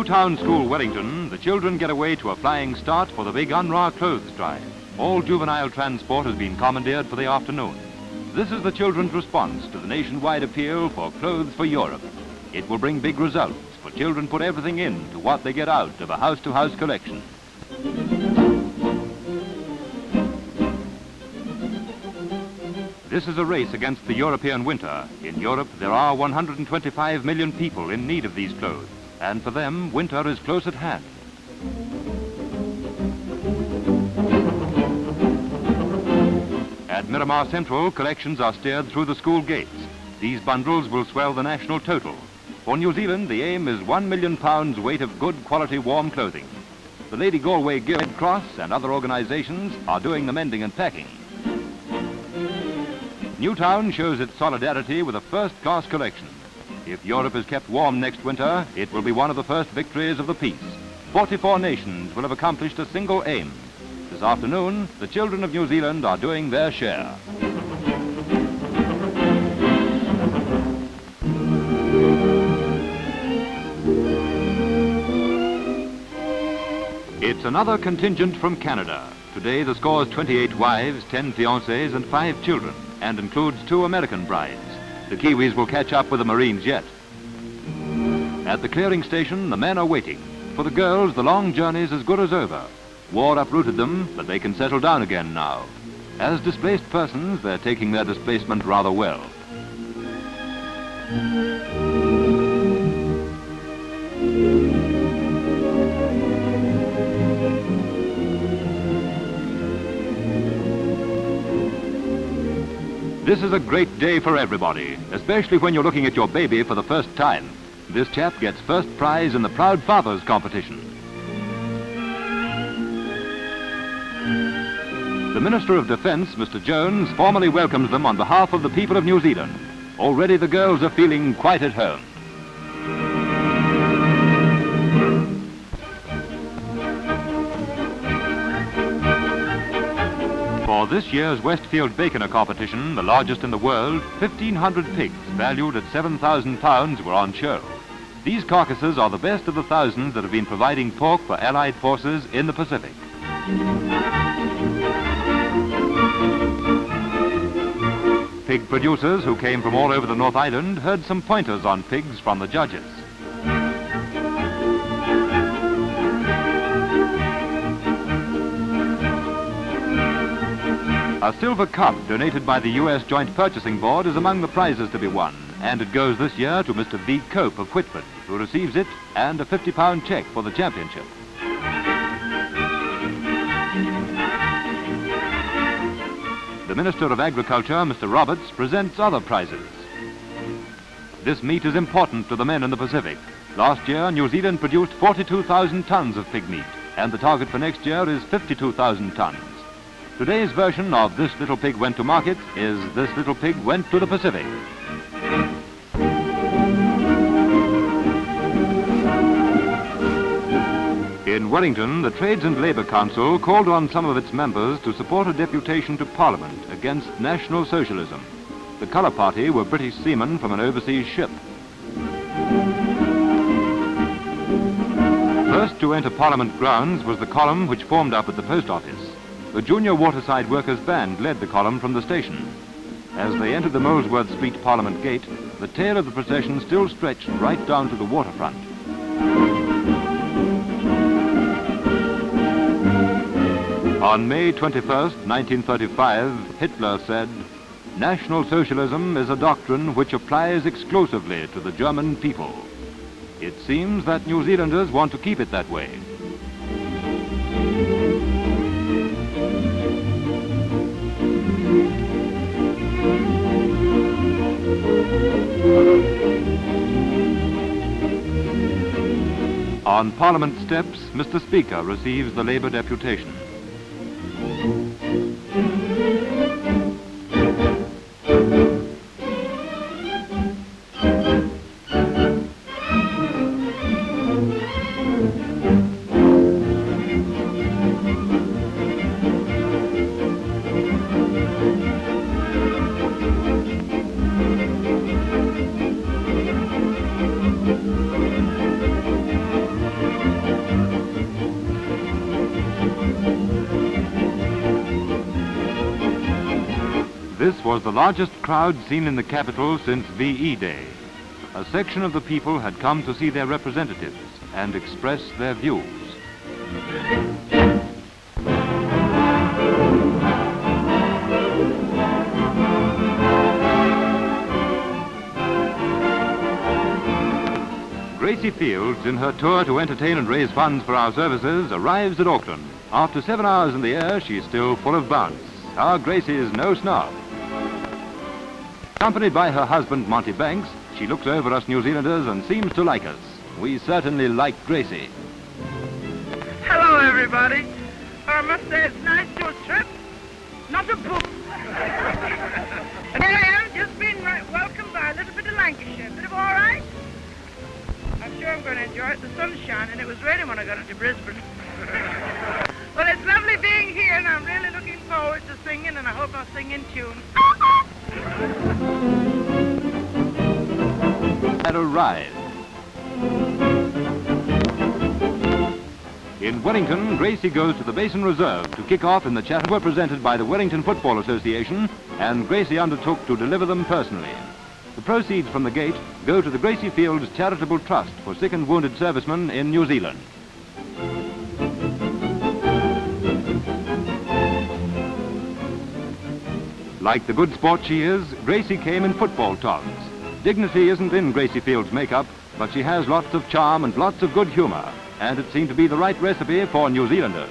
Town School, Wellington, the children get away to a flying start for the big U.N.R.R.A clothes drive. All juvenile transport has been commandeered for the afternoon. This is the children's response to the nationwide appeal for clothes for Europe. It will bring big results, for children put everything into what they get out of a house-to-house collection. This is a race against the European winter. In Europe, there are 125 million people in need of these clothes, and for them, winter is close at hand. At Miramar Central, collections are steered through the school gates. These bundles will swell the national total. For New Zealand, the aim is £1 million weight of good quality warm clothing. The Lady Galway Guild, Red Cross and other organizations are doing the mending and packing. Newtown shows its solidarity with a first-class collection. If Europe is kept warm next winter, it will be one of the first victories of the peace. 44 nations will have accomplished a single aim. This afternoon, the children of New Zealand are doing their share. It's another contingent from Canada. Today the score is 28 wives, 10 fiancés and 5 children, and includes 2 American brides. The Kiwis will catch up with the Marines yet. At the clearing station, the men are waiting. For the girls, the long journey's as good as over. War uprooted them, but they can settle down again now. As displaced persons, they're taking their displacement rather well. This is a great day for everybody, especially when you're looking at your baby for the first time. This chap gets first prize in the Proud Fathers competition. The Minister of Defence, Mr. Jones, formally welcomes them on behalf of the people of New Zealand. Already the girls are feeling quite at home. For this year's Westfield Baconer competition, the largest in the world, 1,500 pigs valued at £7,000 were on show. These carcasses are the best of the thousands that have been providing pork for Allied forces in the Pacific. Pig producers who came from all over the North Island heard some pointers on pigs from the judges. A silver cup donated by the U.S. Joint Purchasing Board is among the prizes to be won, and it goes this year to Mr. V. Cope of Whitford, who receives it, and a £50 cheque for the championship. The Minister of Agriculture, Mr. Roberts, presents other prizes. This meat is important to the men in the Pacific. Last year, New Zealand produced 42,000 tons of pig meat, and the target for next year is 52,000 tons. Today's version of This Little Pig Went to Market is This Little Pig Went to the Pacific. In Wellington, the Trades and Labour Council called on some of its members to support a deputation to Parliament against National Socialism. The colour party were British seamen from an overseas ship. First to enter Parliament grounds was the column which formed up at the post office. The Junior Waterside Workers' Band led the column from the station. As they entered the Molesworth Street Parliament Gate, the tail of the procession still stretched right down to the waterfront. On May 21st, 1935, Hitler said, "National Socialism is a doctrine which applies exclusively to the German people." It seems that New Zealanders want to keep it that way. On Parliament steps, Mr. Speaker receives the Labour deputation. This was the largest crowd seen in the capital since VE Day. A section of the people had come to see their representatives and express their views. Gracie Fields, in her tour to entertain and raise funds for our services, arrives at Auckland. After 7 hours in the air, she's still full of bounce. Our Gracie is no snob. Accompanied by her husband, Monty Banks, she looks over us New Zealanders and seems to like us. We certainly like Gracie. Hello, everybody. I must say it's nice to a trip, not a book. And here I am, just being welcomed by a little bit of Lancashire. A bit of all right? I'm sure I'm going to enjoy it. The sun's shining. It was raining when I got into Brisbane. Well, it's lovely being here, and I'm really looking forward to singing, and I hope I'll sing in tune. Had arrived. In Wellington, Gracie goes to the Basin Reserve to kick off in the Chatham were presented by the Wellington Football Association, and Gracie undertook to deliver them personally. The proceeds from the gate go to the Gracie Fields Charitable Trust for sick and wounded servicemen in New Zealand. Like the good sport she is, Gracie came in football togs. Dignity isn't in Gracie Fields' makeup, but she has lots of charm and lots of good humor, and it seemed to be the right recipe for New Zealanders.